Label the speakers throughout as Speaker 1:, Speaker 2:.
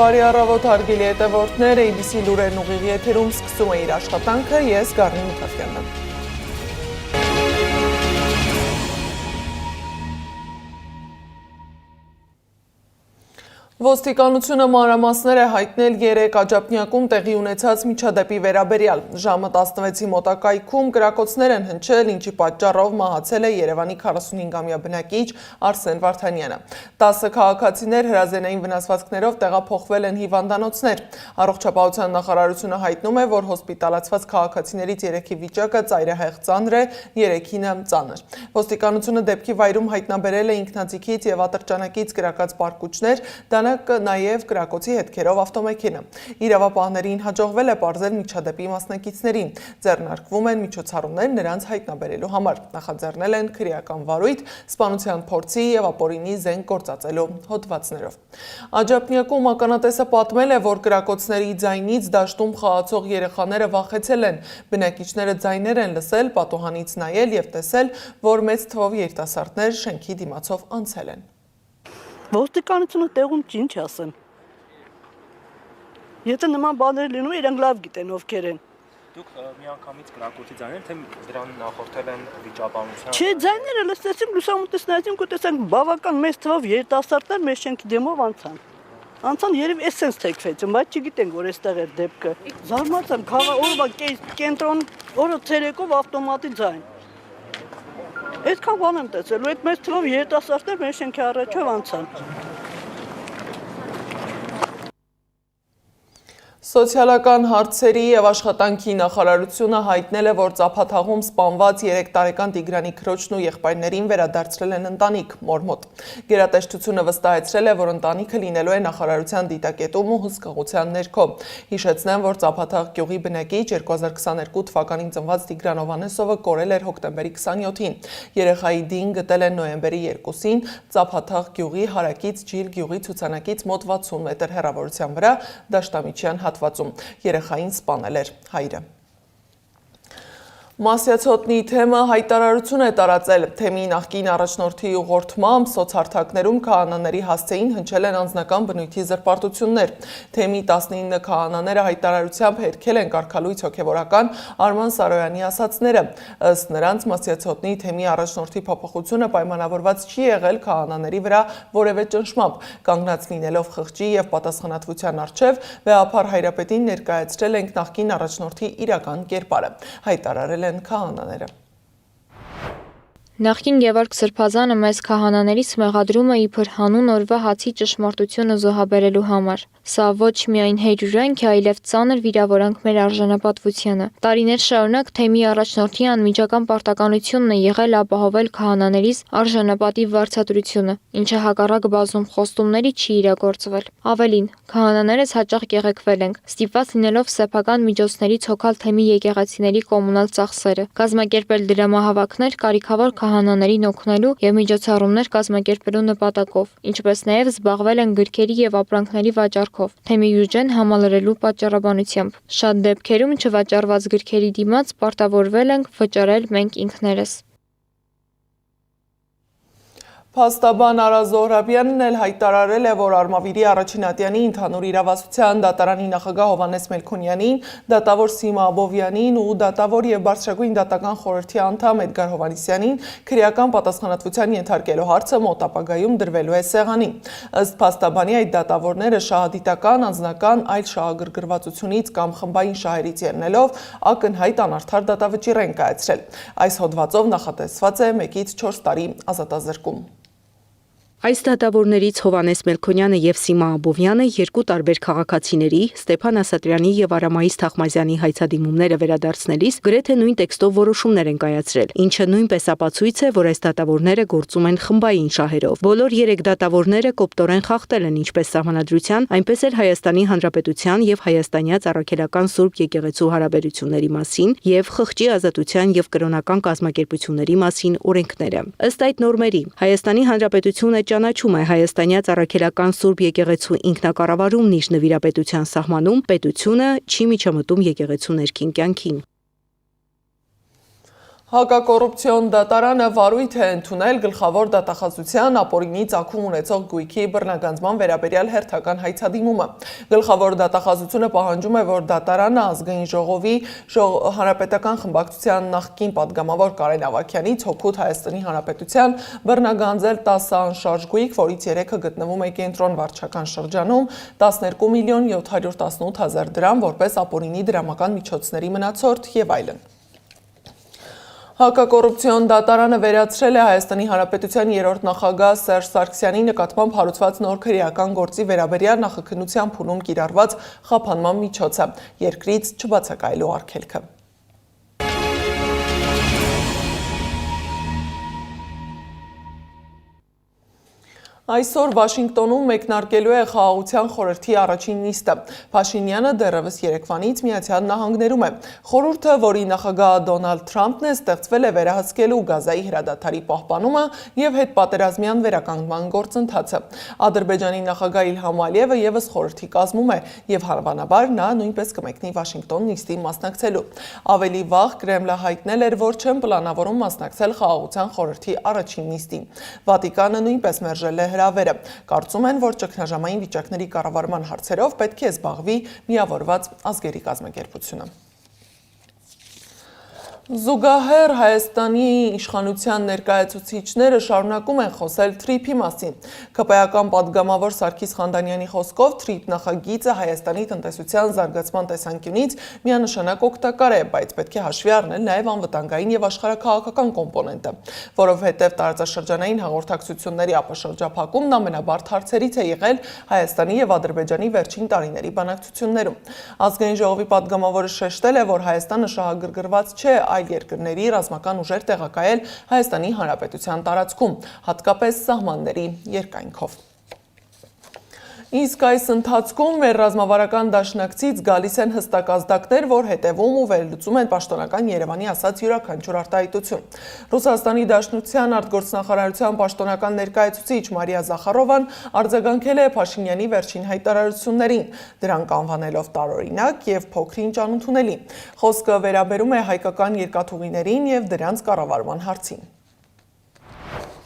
Speaker 1: Բարի առավոտ հարգելի հետևորդներ, ABC լուրերն ուղիղ եթերում սկսում է իր աշխատանքը, ես Գառնի Մութավյանն եմ։ Ոստիկանությունը մանրամասներ է հայտնել 3 աջափնյակում տեղի ունեցած միջադեպի վերաբերյալ։ Ժամը 16-ի մոտակայքում կրակոցներ են հնչել, ինչի պատճառով մահացել է Երևանի 45-ամյա բնակիչ Արսեն Վարդանյանը։ 10 քաղաքացիներ հրազենային վնասվածքներով տեղափոխվել են հիվանդանոցներ։ Առողջապահության նախարարությունը հայտնում է, որ հոսպիտալացված քաղաքացիներից 3-ի վիճակը ծայրահեղ ծանր է, 3-ինը ծանր։ Ոստիկանությունը դեպքի վայրում հայտնաբերել է ինքնաձիգից եւ ատրճանակից կրակած պարկուճներ, նաև կրակոցի հետքերով ավտոմեքենա։ Իրավապահներին հաջողվել է պարզել միջադեպի մասնակիցներին։ Ձեռնարկվում են միջոցառումներ նրանց հայտնաբերելու համար։ Նախաձեռնել են քրեական վարույթ, սպանության փորձի եւ ապօրինի զենք գործածելու հոդվածներով։ Աջափնյակում ականատեսը պատմել է, որ կրակոցների ձայնից դաշտում խաղացող երեխաները վախեցել են։ Բնակիչները ձայներ են լսել, պատուհանից նայել եւ տեսել, որ մեծ թվով երիտասարդներ շենքի դիմացով անցել են։
Speaker 2: Ոստիկանությունը տեղում ինչ ասեմ։ Եթե նման բաներ լինում, իրանք լավ գիտեն ովքեր են։
Speaker 3: Դուք միանգամից կրակոցի ձայներ, թե դրան նախորդել են վիճաբանության։
Speaker 2: Չէ, ձայները լսեցինք, լուսամուտից նայեցինք ու տեսանք բավական մեծ թվով երիտասարդներ մեր շենքի դեմով անցան։ Անցան երևի էսենց թեքվեցին, բայց չգիտենք, որ այստեղ էր դեպքը։ Զարմացան, օրվա կենտրոն, օրը ցերեկով ավտոմատի ձայն։ Այդքան բան եմ տեսել, ու այդ մեծ թվով երիտասարդներ մեր շենքի առաջով անցան։
Speaker 1: Սոցիալական հարցերի եւ աշխատանքի նախարարությունը հայտնել է, որ Ծափաթաղում սպանված 3 տարեկան Տիգրանի քրոջն ու եղբայրներին վերադարձրել են ընտանիք մոր մոտ։ Գերատեսչությունը վստահեցրել է, որ ընտանիքը լինելու է նախարարության դիտակետում ու հսկողության ներքո։ Հիշեցնեմ, որ Ծափաթաղ գյուղի բնակիչ 2022 թվականին ծնված Տիգրան Հովհաննեսովը կորել էր հոկտեմբերի 27-ին։ Երեխայի դին գտել են նոյեմբերի 2-ին Ծափաթաղ գյուղի հարակից Ջիլ գյուղի ցուցանակից մոտ 60 մետր հեռավորության վրա դաշտամիջյան հատվածում։ Երեխային սպանել էր հայրը։ Մասյացոտնի թեմը հայտարարություն է տարածել։ Թեմի նախկին առաջնորդի ուղղորդմամբ սոցհարթակներում քահանաների հասցեին հնչել են անձնական բնույթի զրպարտություններ։ Թեմի 19 քահանաները հայտարարությամբ հերքել են կարգալույց հոգևորական Արման Սարոյանի ասացները։ Ըստ նրանց Մասյացոտնի թեմի առաջնորդի փոփոխությունը պայմանավորված չի եղել քահանաների վրա որևէ ճնշմամբ։ Կանգնած լինելով խղճի եւ պատասխանատվության առջև, վեհապար Հայրապետին ներկայացրել ենք նախկին առաջնորդի իրական կերպարը։ Հայտարարել են քահանաները։
Speaker 4: Նախկին Գևորգ Սրբազանը մեզ քահանաներից մեղադրում է իբր հանուն օրվա հացի ճշմարտությունը զոհաբերելու համար։ Սա ոչ միայն հերյուրանք է, այլև ծանր վիրավորանք մեր արժանապատվությանը։ Տարիներ շարունակ թեմի առաջնորդի անմիջական պարտականությունն է եղել ապահովել քահանաներից արժանապատիվ վարձատրությունը, ինչը հակառակ բազում խոստումների չի իրագործվել։ Ավելին, քահանաներս հաճախ կեղեքվել ենք, ստիպված լինելով սեփական միջոցներից հոգալ թեմի եկեղեցիների կոմունալ ծախսերը, կազմակերպել դրամահավաքներ կարիքավոր քահանաներին օգնելու եւ միջոցառումներ կազմակերպելու նպատակով, ինչպես նաեւ զբաղվել են գրքերի եւ ապրանքների վաճառքով, թեմի բյուջեն համալրելու պատճառաբանությամբ։ Շատ դեպքերում չվաճառված գրքերի դիմաց պարտավորվել ենք վճարել մենք ինքներս։
Speaker 1: Փաստաբան Արա Զոհրաբյանն էլ հայտարարել է, որ Արմավիրի Առաջինատյանի ընդհանուր իրավասության դատարանի նախագահ Հովհաննես Մելքոնյանին, դատավոր Սիմա Աբովյանին ու դատավոր եւ բարձրագույն դատական խորհրդի անդամ Էդգար Հովհաննիսյանին քրեական պատասխանատվության ենթարկելու հարցը մոտ ապագայում դրվելու է սեղանին։ Ըստ փաստաբանի այդ դատավորները շահադիտական, անձնական, այլ շահագրգռվածությունից կամ խմբային շահերից ելնելով ակնհայտ անարդար դատավճիռ են կայացրել։ Այս հոդվածով նախատեսված է 1-ից 4 տարի ազատազրկում։
Speaker 5: Այս դատավորներից Հովհաննես Մելքոնյանը եւ Սիմա Աբովյանը երկու տարբեր քաղաքացիների Ստեփան Ասատրյանի եւ Արամայիս Թախմազյանի հայցադիմումները վերադարձնելիս գրեթե նույն տեքստով որոշումներ են կայացրել, ինչը նույնպես ապացույց է, որ այս դատավորները գործում են խմբային շահերով։ Բոլոր 3 դատավորները կոպտորեն խախտել են ինչպես սահմանադրության, այնպես էլ Հայաստանի Հանրապետության եւ հայաստանյաց առաքելական Սուրբ եկեղեցու հարաբերությունների մասին եւ խղճի ազատության եւ կրոնական կազմակերպությունների մասին օրենքները։ Ըստ այդ նորմերի Հայաստանի Հանրապետությունը ճանաչում է հայաստանյաց առաքելական Սուրբ եկեղեցու ինքնակառավարումն իր նվիրապետության սահմանում, պետությունը չի միջամտում եկեղեցու ներքին կյանքին։
Speaker 1: Հակակոռուպցիոն դատարանը վարույթ է ընդունել գլխավոր դատախազության ապօրինի ծագում ունեցող գույքի բռնագանձման վերաբերյալ հերթական հայցադիմումը։ Գլխավոր դատախազությունը պահանջում է, որ դատարանը ազգային ժողովի հանրապետական խմբակցության նախկին падգամավոր Կարեն Ավագյանից հօգուտ Հայաստանի Հանրապետության բռնագանձել 10 անշարժ գույք, որից 3-ը գտնվում է կենտրոն վարչական շրջանում, 12.718.000 դրամ որպես ապօրինի դրամական միջոցների մնացորդ եւ այլն։ Հակակոռուպցիոն դատարանը վերացրել է Հայաստանի Հանրապետության երրորդ նախագահ Սերժ Սարգսյանի նկատմամբ հարուցված նոր քրեական գործի վերաբերյալ նախաքննության փուլում կիրառված խափանման միջոցը, երկրից չբացակայելու արգելքը։ Այսօր Վաշինգտոնում մեկնարկելու է Խաղաղության խորհրդի առաջին նիստը։ Փաշինյանը դեռևս երեկվանից Միացյալ Նահանգներում է։ Խորհուրդը, որի նախագահ Դոնալդ Թրամփն է, ստեղծվել է վերահսկելու Գազայի հրադադարի պահպանումը եւ հետպատերազմյան վերականգնման գործընթացը։ Ադրբեջանի նախագահ Իլհամ Ալիևը եւս խորհրդի կազմում է եւ հավանաբար նա նույնպես կմեկնի Վաշինգտոն նիստին մասնակցելու։ Ավելի վաղ Կրեմլը հայտնել էր, որ չեն պլանավորում մասնակցել Խաղաղության խորհրդի առաջին նիստին։ Վատիկանը նույնպես մերժել է հրավերը։ Կարծում են, որ ճգնաժամային վիճակների կառավարման հարցերով պետք է զբաղվի միավորված ազգերի կազմակերպությունը։ Զուգահեռ Հայաստանի իշխանության ներկայացուցիչները շարունակում են խոսել թրիփի մասին։ ԿՊ-ական падգամավոր Սարգիս Խանդանյանի խոսքով թրիփ նախագիծը Հայաստանի տնտեսության զարգացման տեսանկյունից միանշանակ օգտակար է, բայց պետք է հաշվի առնել նաև անվտանգային եւ աշխարհաքաղաքական կոմպոնենտը, որովհետեւ տարածաշրջանային հաղորդակցությունների ապաշրջափակումն ամենաբարդ հարցերից է եղել Հայաստանի եւ Ադրբեջանի վերջին տարիների բանակցություններում։ Ազգային ժողովի падգամավորը շեշտել է, որ Հայաստանը շահագրգռված չէ այլ երկրների ռազմական ուժեր տեղակայել Հայաստանի Հանրապետության տարածքում, հատկապես սահմանների երկայնքով։ Իսկ այս ընթացքում մեր ռազմավարական դաշնակցից գալիս են հստակ ազդակներ, որ հետևում ու վերլուծում են պաշտոնական Երևանի ասած յուրաքանչյուր արտահայտություն։ Ռուսաստանի Դաշնության արտգործնախարարության պաշտոնական ներկայացուցիչ Մարիա Զախարովան արձագանքել է Փաշինյանի վերջին հայտարարություններին, դրանք անվանելով տարօրինակ եւ փոքր-ինչ անընդունելի։ Խոսքը վերաբերում է հայկական երկաթուղիներին եւ դրանց կառավարման հարցին։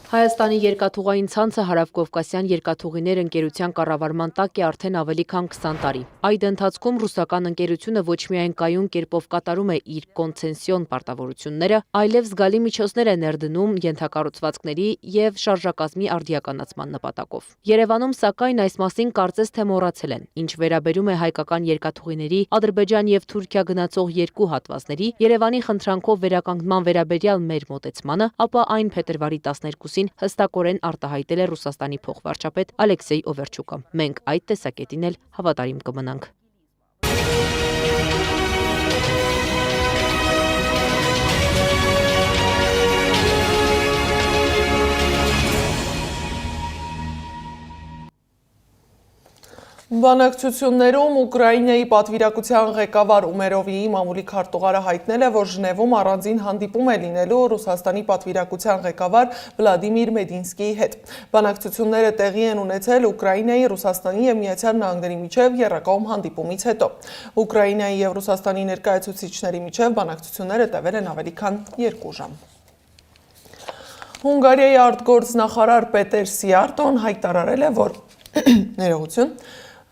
Speaker 5: Հայաստանի երկաթուղային ցանցը հարավկովկասյան երկաթուղիներ ընկերության կառավարման տակ է արդեն ավելի քան 20 տարի։ Այդ ընթացքում ռուսական ընկերությունը ոչ միայն կայուն կերպով կատարում է իր կոնցեսիոն պարտավորությունները, այլև զգալի միջոցներ է ներդնում ենթակառուցվածքների եւ շարժակազմի արդիականացման նպատակով։ Երևանում, սակայն, այս մասին կարծես թե մոռացել են։ Ինչ վերաբերում է հայկական երկաթուղիների Ադրբեջան եւ Թուրքիա գնացող երկու հատվածների Երևանի խնդրանքով վերականգնման վերաբերյալ մեր մոտեցմանը, ապա այն փետրվարի 12 հստակորեն արտահայտել է Ռուսաստանի փոխվարչապետ Ալեքսեյ Օվերչուկը։ Մենք այդ տեսակետին էլ հավատարիմ կմնանք։
Speaker 1: Բանակցություններում Ուկրաինայի պատվիրակության ղեկավար Ումերովիի մամուլի քարտուղարը հայտնել է, որ Ժնևում առանձին հանդիպում է լինելու Ռուսաստանի պատվիրակության ղեկավար Վլադիմիր Մեդինսկիի հետ։ Բանակցությունները տեղի են ունեցել Ուկրաինայի, Ռուսաստանի եւ Միացյալ Նահանգների միջև եռակողմ հանդիպումից հետո։ Ուկրաինայի եւ Ռուսաստանի ներկայացուցիչների միջև բանակցությունները տևել են ավելի քան 2 ժամ։ Հունգարիայի արտգործնախարար Պետեր Սիարտոն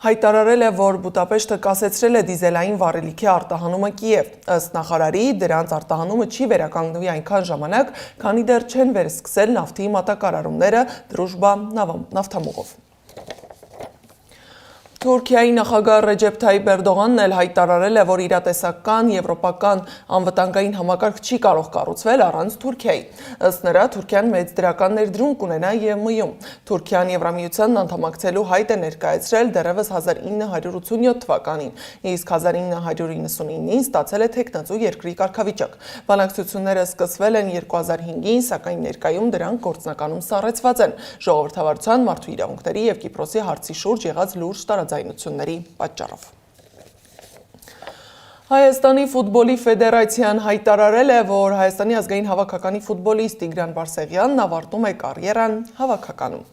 Speaker 1: հայտարարել է, որ Բուդապեշտը կասեցրել է դիզելային վառելիքի արտահանումը Կիև։ Ըստ նախարարի, դրանց արտահանումը չի վերականգնվի այնքան ժամանակ, քանի դեռ չեն վերսկսել նավթի մատակարարումները Դրուժբա նավթամուղով։ Թուրքիայի նախագահ Ռեջեփ Թայիփ Էրդողանն էլ հայտարարել է, որ իրատեսական եվրոպական անվտանգային համակարգ չի կարող կառուցվել առանց Թուրքիայի։ Ըստ նրա, Թուրքիան մեծ դրական ներդրում կունենա ԵՄ-ում։ Թուրքիան Եվրամիությանն անդամակցելու հայտ է ներկայացրել դեռևս 1987 թվականին, իսկ 1999-ին ստացել է թեկնածու երկրի կարգավիճակ։ Բանակցությունները սկսվել են 2005-ին, սակայն ներկայում դրանք գործնականում սառեցված են ժողովրդավարության, մարդու իրավունքների եւ Կիպրոսի հարցի շուրջ եղած լուրջ տարաձայնությունների պատճառով։ Հայաստանի ֆուտբոլի ֆեդերացիան հայտարարել է, որ Հայաստանի ազգային հավաքականի ֆուտբոլիստ Տիգրան Բարսեղյանն ավարտում է կարիերան հավաքականում։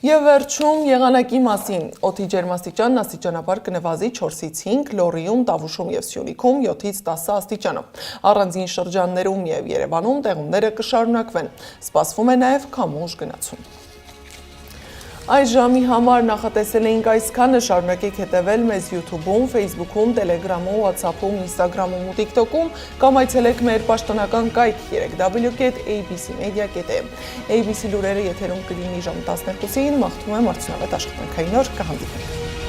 Speaker 1: Եվ վերջում եղանակի մասին, օդի ջերմաստիճանն աստիճանաբար կնվազի 4-ից 5, Լոռիում, Տավուշում եւ Սյունիքում 7-ից 10 աստիճանով։ Առանձին շրջաններում եւ Երևանում տեղումները կշարունակվեն։ Սպասվում է նաեւ քամուշ գնացում։ Այս ժամի համար նախատեսել էինք այսքանը, շարունակեք հետևել մեզ YouTube-ում, Facebook-ում, Telegram-ում, WhatsApp-ում, Instagram-ում ու TikTok-ում կամ այցելեք մեր պաշտոնական կայք www.abcmedia.am։ ABC լուրերը եթերում կլինի ժամը 12-ին, մաղթում եմ արդյունավետ աշխատանքային օր, կհանդիպենք։